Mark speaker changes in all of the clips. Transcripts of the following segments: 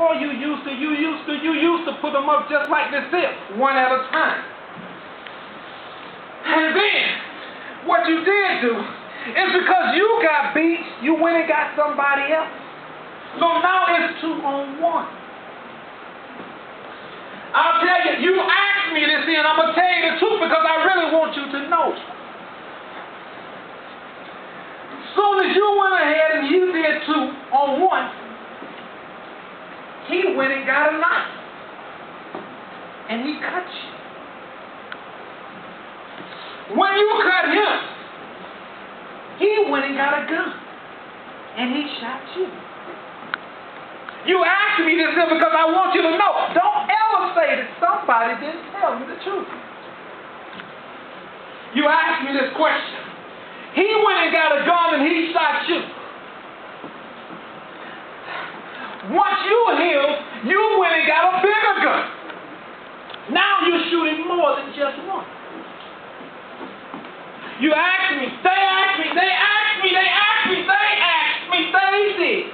Speaker 1: before you used to put them up just like this here, one at a time. And then, what you did do is because you got beat, you went and got somebody else. So now it's 2-on-1. I'll tell you, you asked me this and I'm going to tell you the truth because I really want you to know. Soon as you went ahead and you did 2-on-1, he went and got a knife. And he cut you. When you cut him, he went and got a gun. And he shot you. You asked me this because I want you to know. Don't ever say that somebody didn't tell you the truth. You asked me this question. He went and got a gun and he shot you. Once you healed, you went and got a bigger gun. Now you're shooting more than just one. You asked me, they asked me, they asked me, they asked me, they asked me, they did.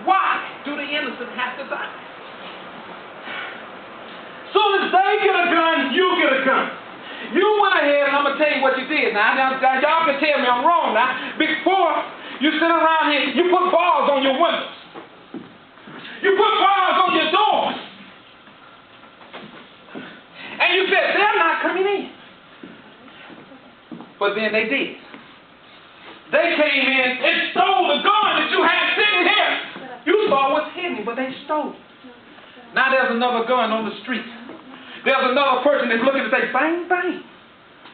Speaker 1: Why do the innocent have to die? Soon as they get a gun, you get a gun. You went ahead, and I'm going to tell you what you did. Now, y'all can tell me I'm wrong now. Before you sit around here, you put bars on your windows. You put bars on your doors. And you said, they're not coming in. But then they did. They came in and stole the gun that you had sitting here. You saw what's hidden, but they stole it. Now there's another gun on the street. There's another person that's looking to say, bang, bang.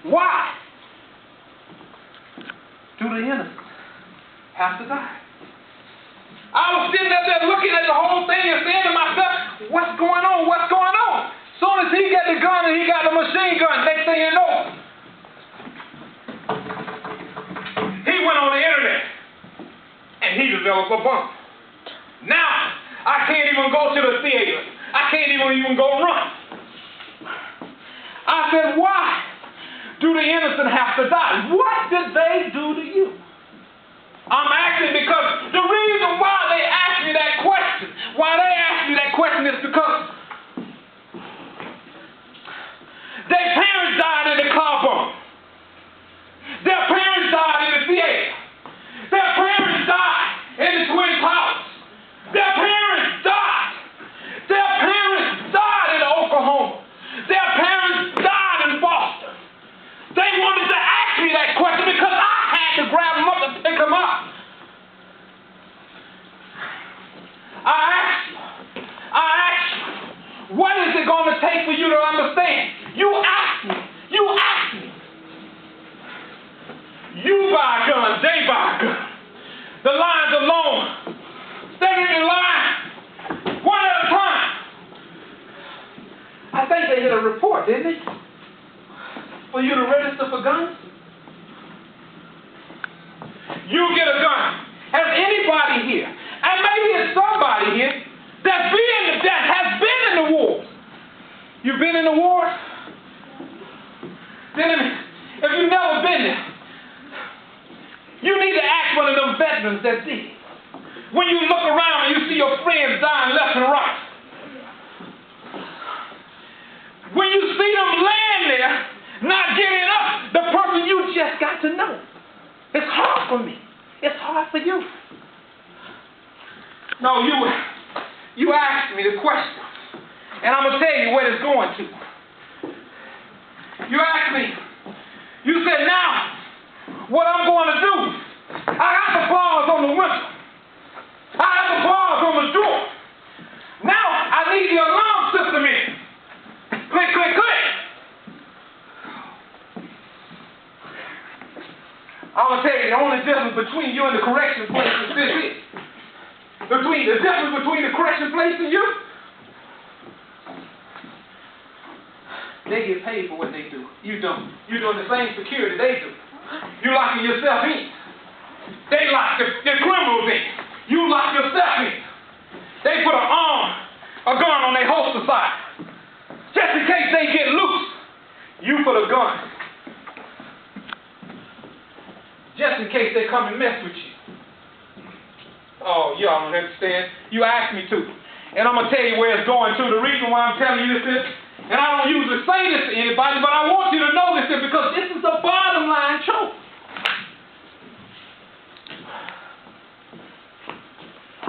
Speaker 1: Why do the innocent have to die? I was sitting up there looking at the whole thing and saying to myself, what's going on? What's going on? As soon as he got the gun and he got the machine gun, next thing you know, he went on the internet and he developed a bomb. Now, I can't even go to the theater. I can't even go run. I said, why do the innocent have to die? What did they do to you? I'm asking because the reason why they asked me that question, is because their parents died in the car bomb. Their parents died in the theater. Their parents died in the Twin Towers. Their parents died. Their parents died in Oklahoma. Their parents died in Boston. They wanted to ask me that question because I had to grab them up and pick them up. I asked you, what is it going to take for you to understand? You asked me. You buy a gun, they buy a gun. The lines are long. Stand in line, one at a time. I think they did a report, didn't they? For you to register for guns? You get a gun. Has anybody here, and maybe it's somebody here, that has been in the war? You've been in the war? Then if you've never been there, you need to ask one of them veterans that did. When you look around and you see your friends dying left and right. When you see them laying there, not getting up, the person you just got to know. It's hard for me. It's hard for you. No, you asked me the question. And I'm going to tell you what it's going to. You asked me. You said, now, what I'm going to do, I got the bars on the window. I have the bars on the door. Now I need the alarm system in. Click, click, click. I'm going to tell you the only difference between you and the correction place is this here. The difference between the correction place and you, they get paid for what they do. You don't. You're doing the same security they do. You locking yourself in. They lock the criminals in. You lock yourself in. They put a gun on their holster side. Just in case they get loose, you put a gun. Just in case they come and mess with you. Oh, y'all don't understand. You asked me to. And I'm going to tell you where it's going to. The reason why I'm telling you this is, and I don't usually say this to anybody, but I want you to know this is because this is the bottom line truth.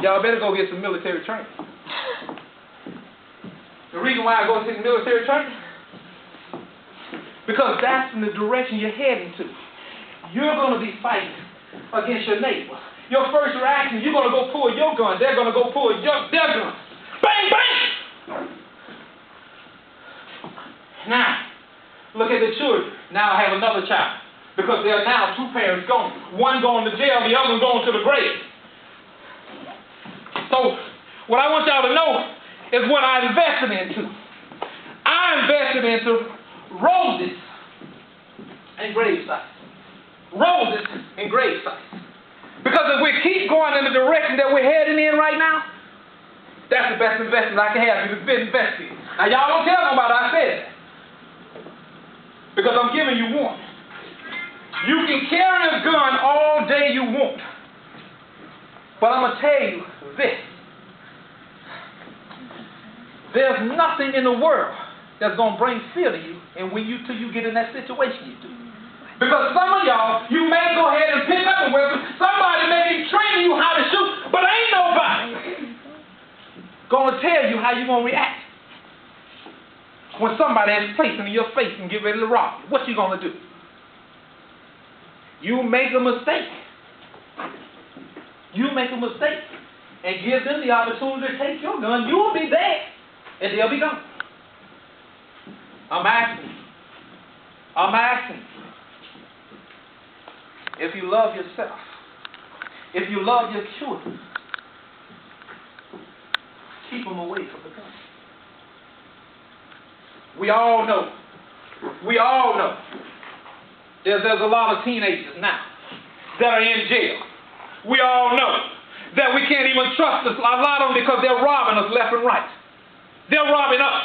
Speaker 1: Y'all better go get some military training. The reason why I go take military training, because that's in the direction you're heading to. You're going to be fighting against your neighbor. Your first reaction, you're going to go pull your gun. They're going to go pull their gun. Bang, bang! Now, look at the children. Now I have another child. Because there are now two parents gone. One going to jail, the other going to the grave. So, what I want y'all to know is what I invested into. I invested into roses and grave sites. Roses and grave sites. Because if we keep going in the direction that we're heading in right now, that's the best investment I can have. It's been invested. Now, y'all don't tell nobody I said that. Because I'm giving you one. You can carry a gun all day you want. But I'm going to tell you this. There's nothing in the world that's going to bring fear to you, and till you get in that situation, you do. Because some of y'all, you may go ahead and pick up a weapon. Somebody may be training you how to shoot, but ain't nobody going to tell you how you're going to react. When somebody has placed in your face and get ready to rob you, what you going to do? You make a mistake. You make a mistake and give them the opportunity to take your gun. You'll be there, and they'll be gone. I'm asking you. If you love yourself, if you love your children, keep them away from the gun. We all know there's a lot of teenagers now that are in jail. We all know that we can't even trust a lot of them because they're robbing us left and right. They're robbing us,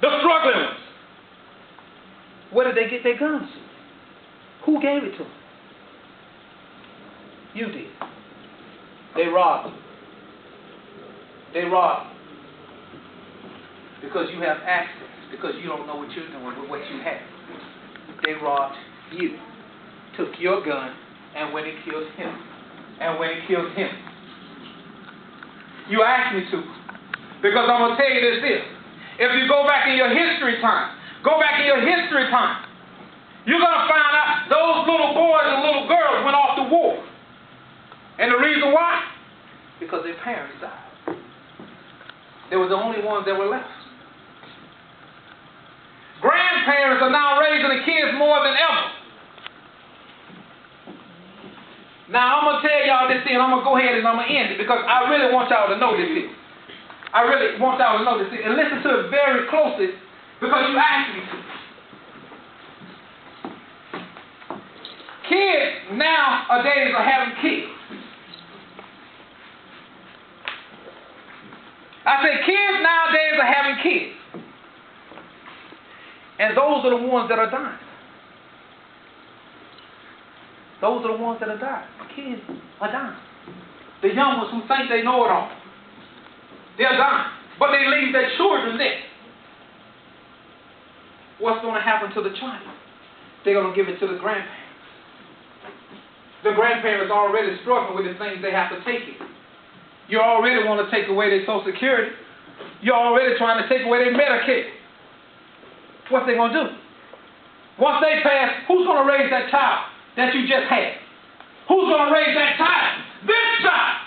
Speaker 1: the struggling ones. Where did they get their guns? Who gave it to them? You did. They robbed you. They robbed you. Because you have access. Because you don't know what you're doing with what you have. They robbed you. Took your gun and went and killed him. You asked me to. Because I'm going to tell you this. If you go back in your history time, you're going to find out those little boys and little girls went off to war. And the reason why? Because their parents died. They were the only ones that were left. Grandparents are now raising the kids more than ever. Now, I'm going to tell y'all this thing, and I'm going to go ahead and I'm going to end it because I really want y'all to know this thing. And listen to it very closely because you asked me to. Kids nowadays are having kids. I say kids nowadays are having kids. And those are the ones that are dying. Those are the ones that are dying. Kids are dying. The young ones who think they know it all. They're dying. But they leave their children there. What's going to happen to the child? They're going to give it to the grandparents. The grandparents are already struggling with the things they have to take it. You already want to take away their Social Security. You're already trying to take away their Medicare. What's they going to do? Once they pass, who's going to raise that child that you just had? Who's going to raise that child? This child!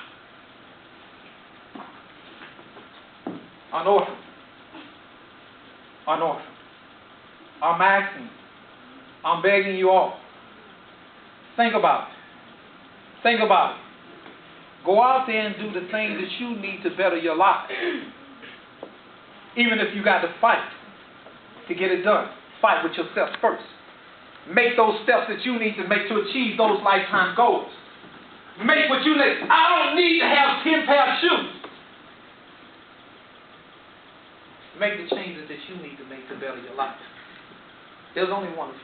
Speaker 1: An orphan. I'm asking. I'm begging you all. Think about it. Go out there and do the things that you need to better your life. Even if you got to fight to get it done. Fight with yourself first. Make those steps that you need to make to achieve those lifetime goals. Make what you need. I don't need to have 10 pairs of shoes. Make the changes that you need to make to better your life. There's only one of you.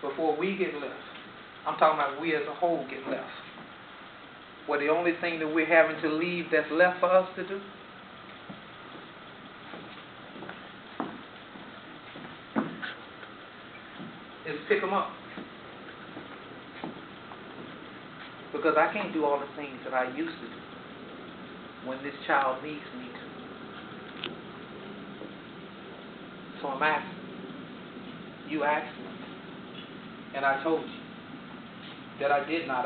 Speaker 1: Before we get left, I'm talking about we as a whole get left.
Speaker 2: Well, the only thing that we're having to leave that's left for us to do is pick them up. Because I can't do all the things that I used to do when this child needs me to. So I'm asking. You asked me. And I told you that I did not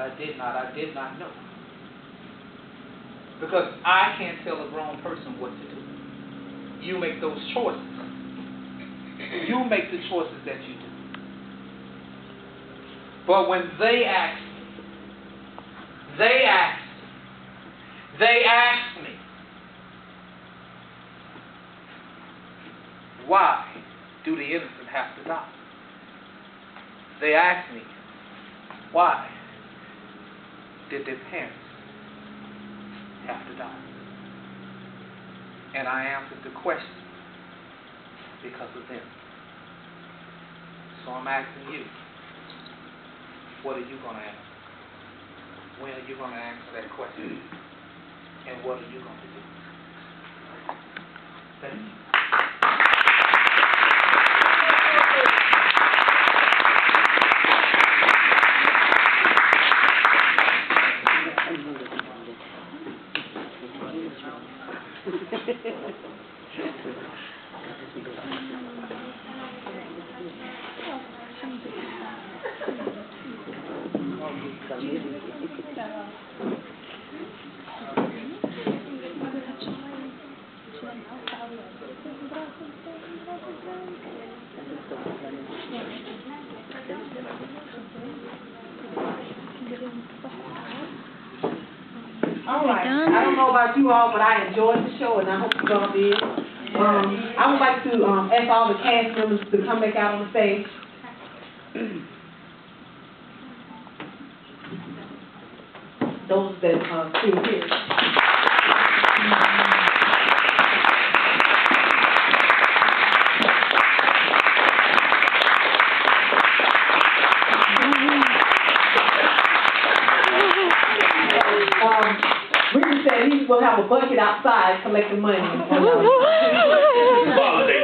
Speaker 2: know. Because I can't tell a grown person what to do. You make those choices. You make the choices that you do. But when they asked me, why do the innocent have to die? They asked me, why did their parents have to die? And I answered the question, because of them. So I'm asking you, what are you going to answer? When are you going to answer that question? And what are you going to do? Thank you.
Speaker 3: All right. I don't know about you all, but I enjoyed the show, and I hope you all did. I would like to ask all the cast members to come back out on the stage. Those that are still here. Richard said he will have a bucket outside collecting money.
Speaker 4: Holiday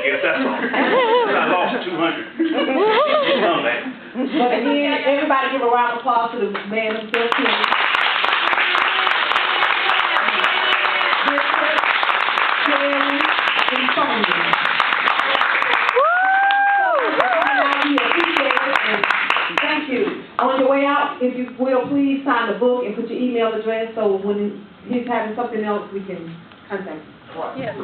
Speaker 4: gift, that's all. I lost 200. Come back.
Speaker 3: But again, everybody give a round of applause to the man himself. Thank you. On your way out, if you will, please sign the book and put your email address so when he's having something else, we can contact you.
Speaker 5: Yes.